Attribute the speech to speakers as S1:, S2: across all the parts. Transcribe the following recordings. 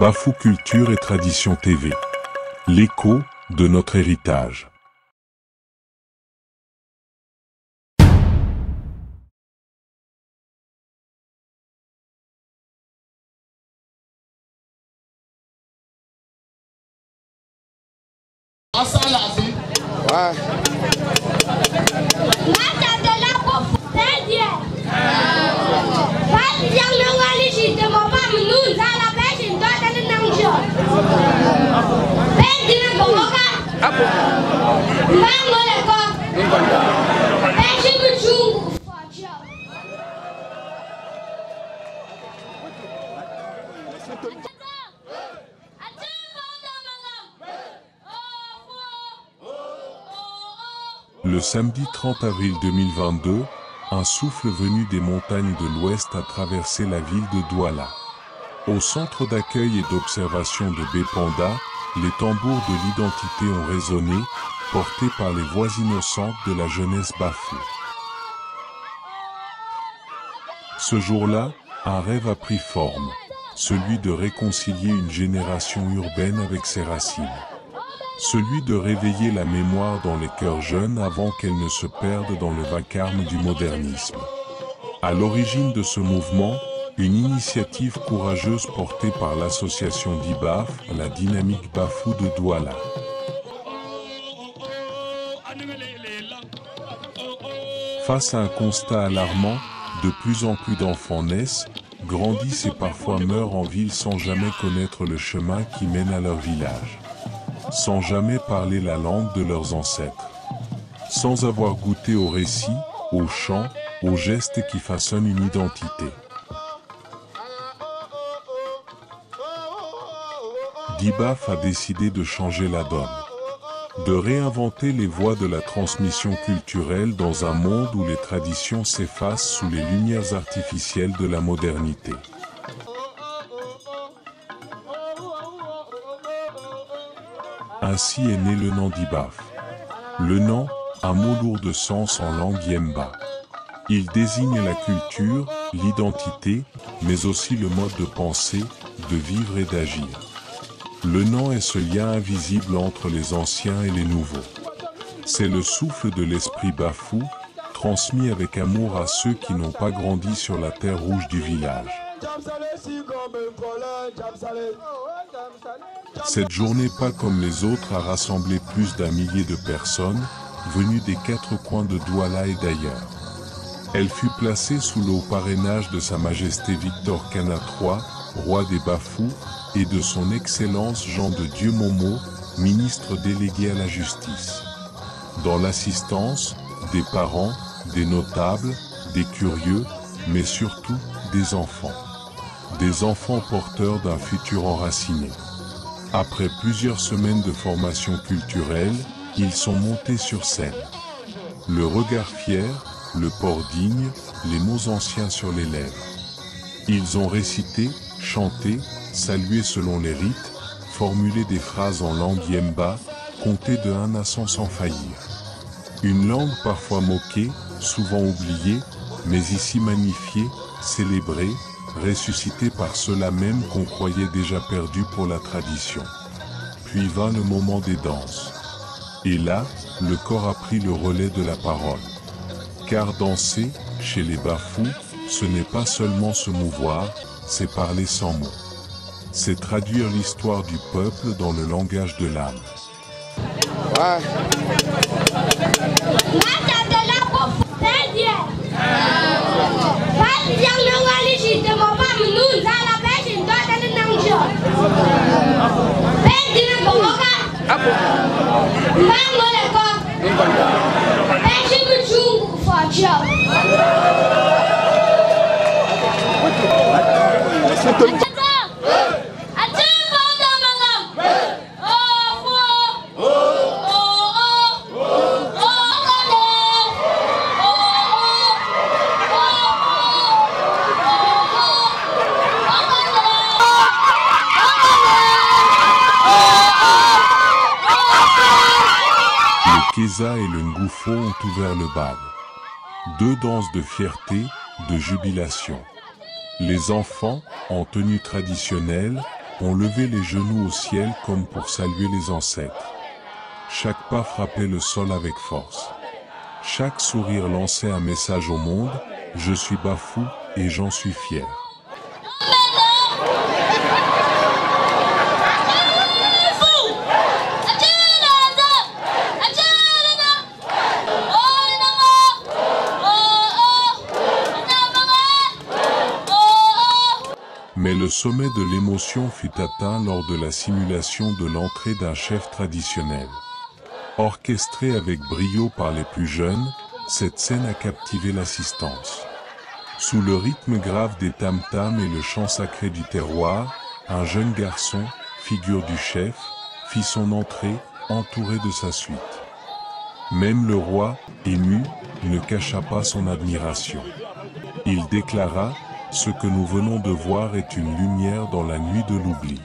S1: Bafou Culture et Tradition TV. L'écho de notre héritage.
S2: Ouais.
S1: Le samedi 30 avril 2022, un souffle venu des montagnes de l'Ouest a traversé la ville de Douala. Au centre d'accueil et d'observation de Bépanda, les tambours de l'identité ont résonné, portés par les voix innocentes de la jeunesse Bafou. Ce jour-là, un rêve a pris forme, celui de réconcilier une génération urbaine avec ses racines. Celui de réveiller la mémoire dans les cœurs jeunes avant qu'elle ne se perde dans le vacarme du modernisme. À l'origine de ce mouvement, une initiative courageuse portée par l'association DIBAF, la Dynamique Bafou de Douala. Face à un constat alarmant, de plus en plus d'enfants naissent, grandissent et parfois meurent en ville sans jamais connaître le chemin qui mène à leur village. Sans jamais parler la langue de leurs ancêtres. Sans avoir goûté au récit, aux chants, aux gestes qui façonnent une identité. DIBAF a décidé de changer la donne. De réinventer les voies de la transmission culturelle dans un monde où les traditions s'effacent sous les lumières artificielles de la modernité. Ainsi est né le nom DIBAF. Le nom, un mot lourd de sens en langue yemba. Il désigne la culture, l'identité, mais aussi le mode de penser, de vivre et d'agir. Le nom est ce lien invisible entre les anciens et les nouveaux. C'est le souffle de l'esprit Bafou, transmis avec amour à ceux qui n'ont pas grandi sur la terre rouge du village. Cette journée pas comme les autres a rassemblé plus d'1 millier de personnes, venues des 4 coins de Douala et d'ailleurs. Elle fut placée sous le haut parrainage de Sa Majesté Victor Kana III, roi des Bafous, et de son Excellence Jean de Dieu Momo, ministre délégué à la justice. Dans l'assistance, des parents, des notables, des curieux, mais surtout des enfants. Des enfants porteurs d'un futur enraciné. Après plusieurs semaines de formation culturelle, ils sont montés sur scène. Le regard fier, le port digne, les mots anciens sur les lèvres. Ils ont récité, chanté, salué selon les rites, formulé des phrases en langue yemba, compté de 1 à 100 sans faillir. Une langue parfois moquée, souvent oubliée, mais ici magnifiée, célébrée, ressuscitée par ceux-là même qu'on croyait déjà perdus pour la tradition. Puis vint le moment des danses. Et là, le corps a pris le relais de la parole. Car danser, chez les Bafous, ce n'est pas seulement se mouvoir, c'est parler sans mots. C'est traduire l'histoire du peuple dans le langage de l'âme.
S2: Ouais.
S1: Le Keza et le Ngoufo ont ouvert le bal. 2 danses de fierté, de jubilation. Les enfants, en tenue traditionnelle, On levait les genoux au ciel comme pour saluer les ancêtres. Chaque pas frappait le sol avec force. Chaque sourire lançait un message au monde, je suis Bafou et j'en suis fier. Mais le sommet de l'émotion fut atteint lors de la simulation de l'entrée d'un chef traditionnel. Orchestrée avec brio par les plus jeunes, cette scène a captivé l'assistance. Sous le rythme grave des tam-tams et le chant sacré du terroir, un jeune garçon, figure du chef, fit son entrée, entouré de sa suite. Même le roi, ému, ne cacha pas son admiration. Il déclara: « Ce que nous venons de voir est une lumière dans la nuit de l'oubli. »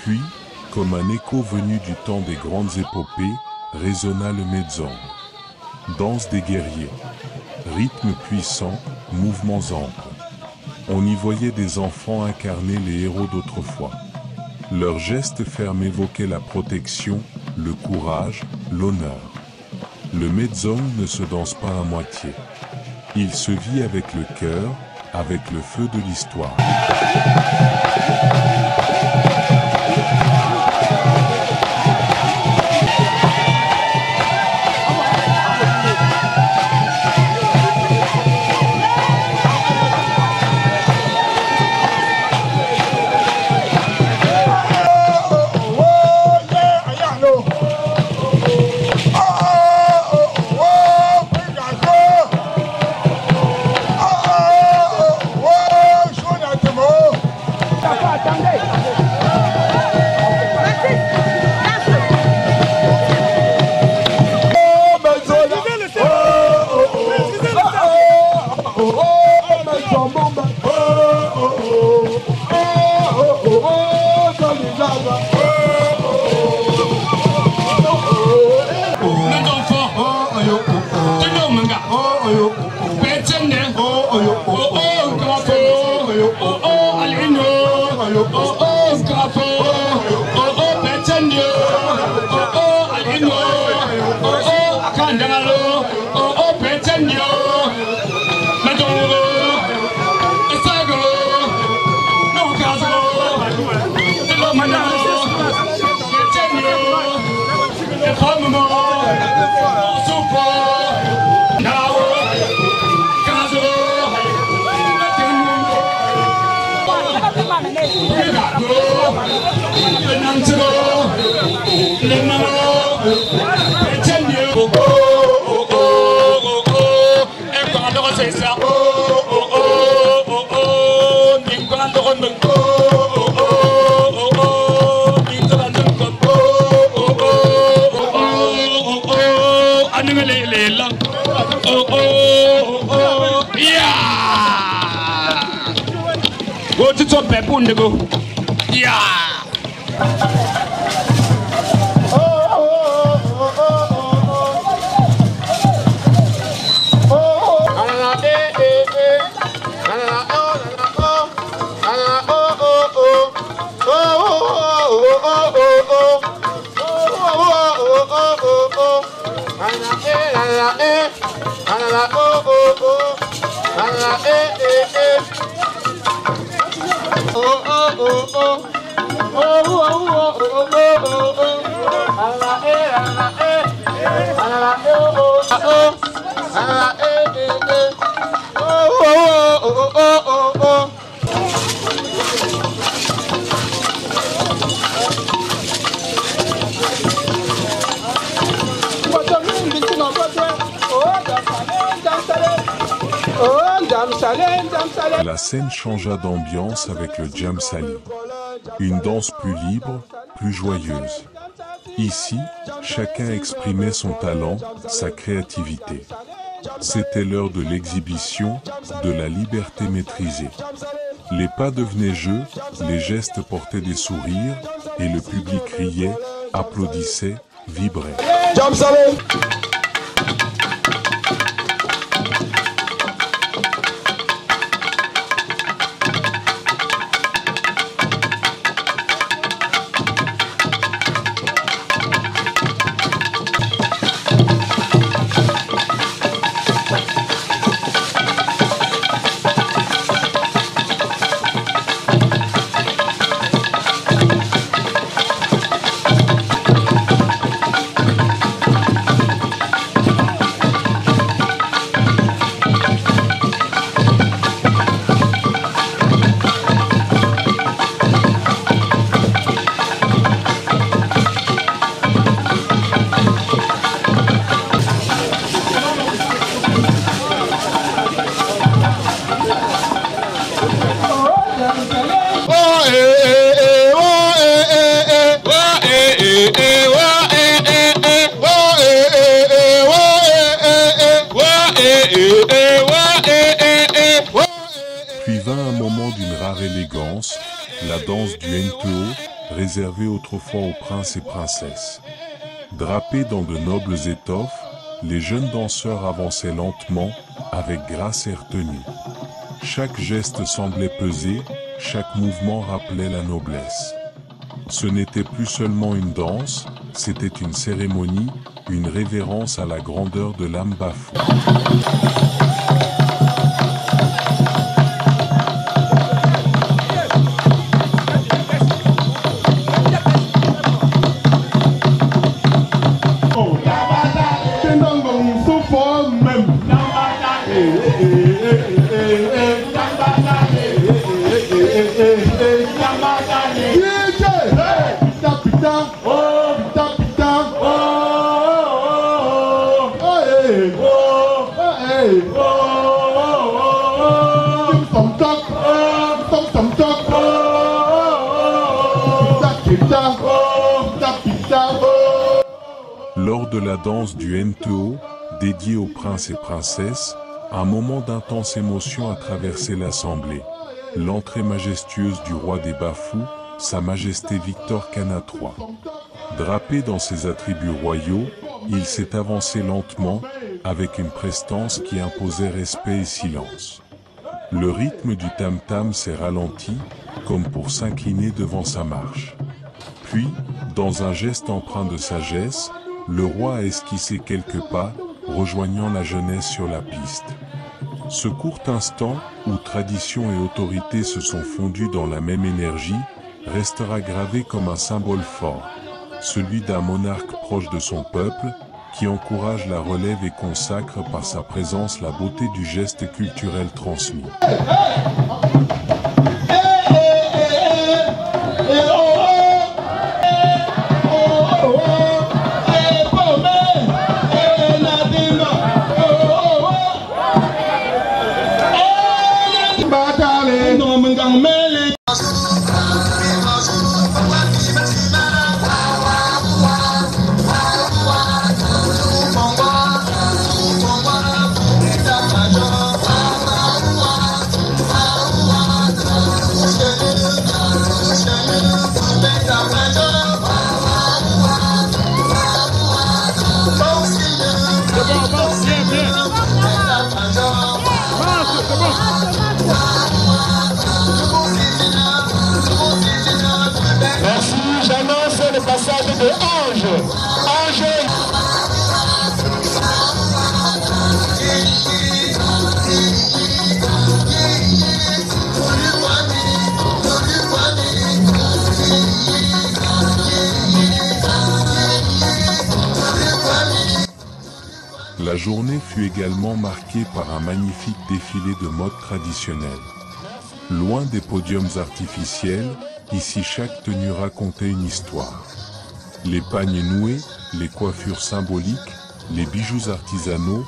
S1: Puis, comme un écho venu du temps des grandes épopées, résonna le medzong. Danse des guerriers. Rythme puissant, mouvements amples. On y voyait des enfants incarner les héros d'autrefois. Leurs gestes fermes évoquaient la protection, le courage, l'honneur. Le medzong ne se danse pas à moitié. Il se vit avec le cœur, avec le feu de l'histoire.
S3: Go to top pepun de go. Yeah.
S1: La scène changea d'ambiance avec le Jam Sali. Une danse plus libre, plus joyeuse. Ici, chacun exprimait son talent, sa créativité. C'était l'heure de l'exhibition, de la liberté maîtrisée. Les pas devenaient jeux, les gestes portaient des sourires, et le public riait, applaudissait, vibrait.
S2: Jam Sali.
S1: Puis vint un moment d'une rare élégance, la danse du NTO, réservée autrefois aux princes et princesses. Drapés dans de nobles étoffes, les jeunes danseurs avançaient lentement, avec grâce et retenue. Chaque geste semblait peser, chaque mouvement rappelait la noblesse. Ce n'était plus seulement une danse, c'était une cérémonie, une révérence à la grandeur de l'âme Bafou. Lors de la danse du NTO, dédiée aux princes et princesses, un moment d'intense émotion a traversé l'assemblée. L'entrée majestueuse du roi des Bafous, Sa Majesté Victor Kana III. Drapé dans ses attributs royaux, il s'est avancé lentement, avec une prestance qui imposait respect et silence. Le rythme du tam-tam s'est ralenti, comme pour s'incliner devant sa marche. Puis, dans un geste empreint de sagesse, le roi a esquissé quelques pas, rejoignant la jeunesse sur la piste. Ce court instant, où tradition et autorité se sont fondues dans la même énergie, restera gravé comme un symbole fort. celui d'un monarque proche de son peuple, qui encourage la relève et consacre par sa présence la beauté du geste culturel transmis.
S4: Merci, j'annonce le passage de Ange. Ange.
S1: La journée fut également marquée par un magnifique défilé de mode traditionnelle. Loin des podiums artificiels, ici chaque tenue racontait une histoire. Les pagnes noués, les coiffures symboliques, les bijoux artisanaux,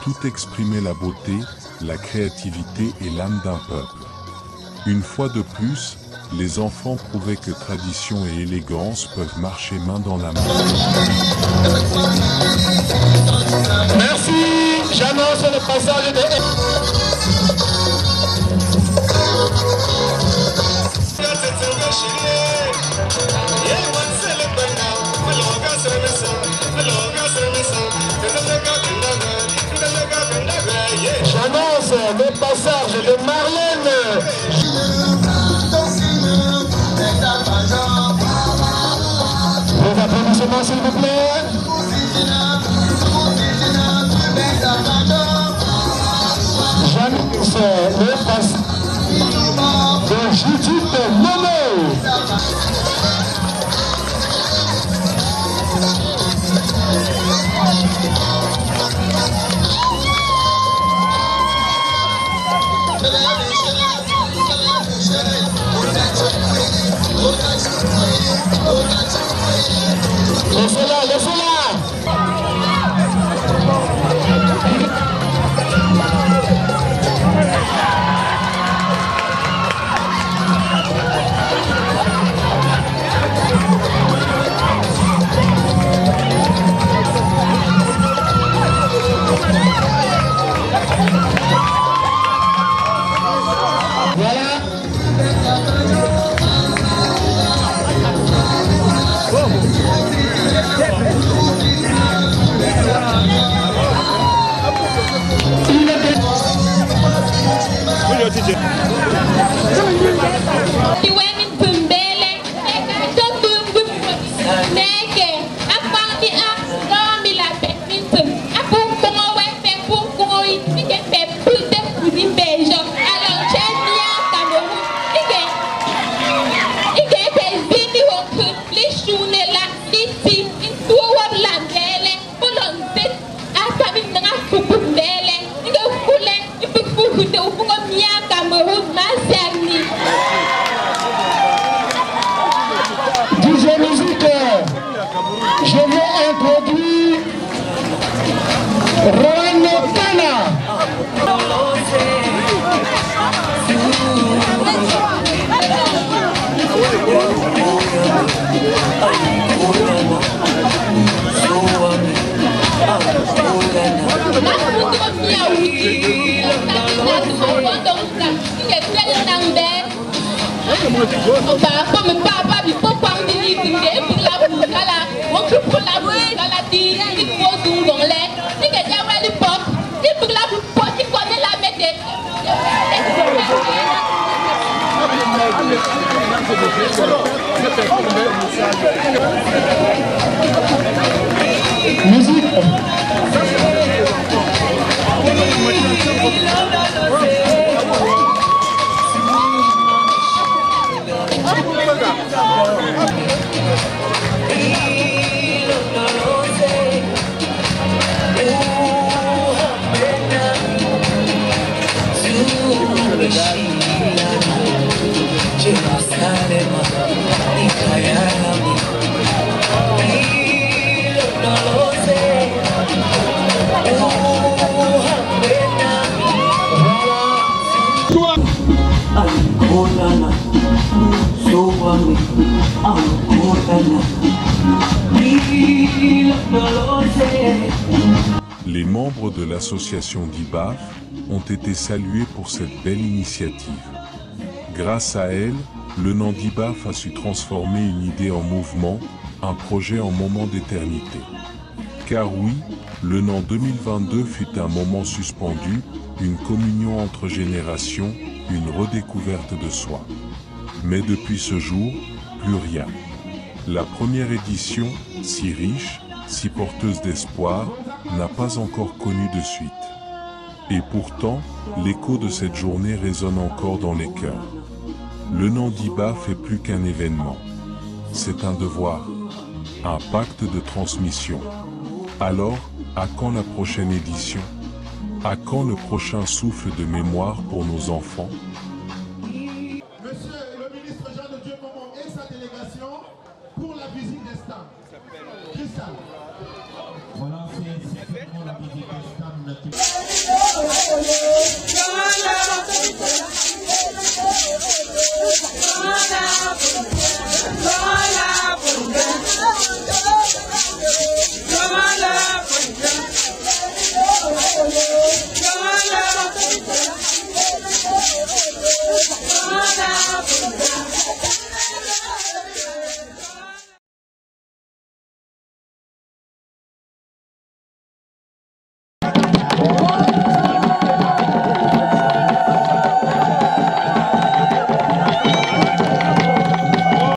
S1: tout exprimait la beauté, la créativité et l'âme d'un peuple. Une fois de plus, les enfants prouvaient que tradition et élégance peuvent marcher main dans la main.
S4: Merci, j'annonce le passage de... J'annonce le passage de Marlène. Les applaudissements s'il vous plaît. J'annonce le passage de Judith Momo. Laissez-la, laissez-la. DJ musique, je vais introduire Rohan Kana. Musique.
S1: Les membres de l'association d'IBAF ont été salués pour cette belle initiative. Grâce à elle, le nom d'IBAF a su transformer une idée en mouvement, un projet en moment d'éternité. Car oui, le nom 2022 fut un moment suspendu, une communion entre générations, une redécouverte de soi. Mais depuis ce jour, plus rien. La première édition, si riche, si porteuse d'espoir, n'a pas encore connu de suite. Et pourtant, l'écho de cette journée résonne encore dans les cœurs. Le nom d'IBAF est plus qu'un événement. C'est un devoir, un pacte de transmission. Alors, à quand la prochaine édition? À quand le prochain souffle de mémoire pour nos enfants?
S5: Monsieur le ministre Jean de Dieu Momon et sa délégation pour la visite des stands. Cristal.
S4: Voilà, c'est la visite des stands.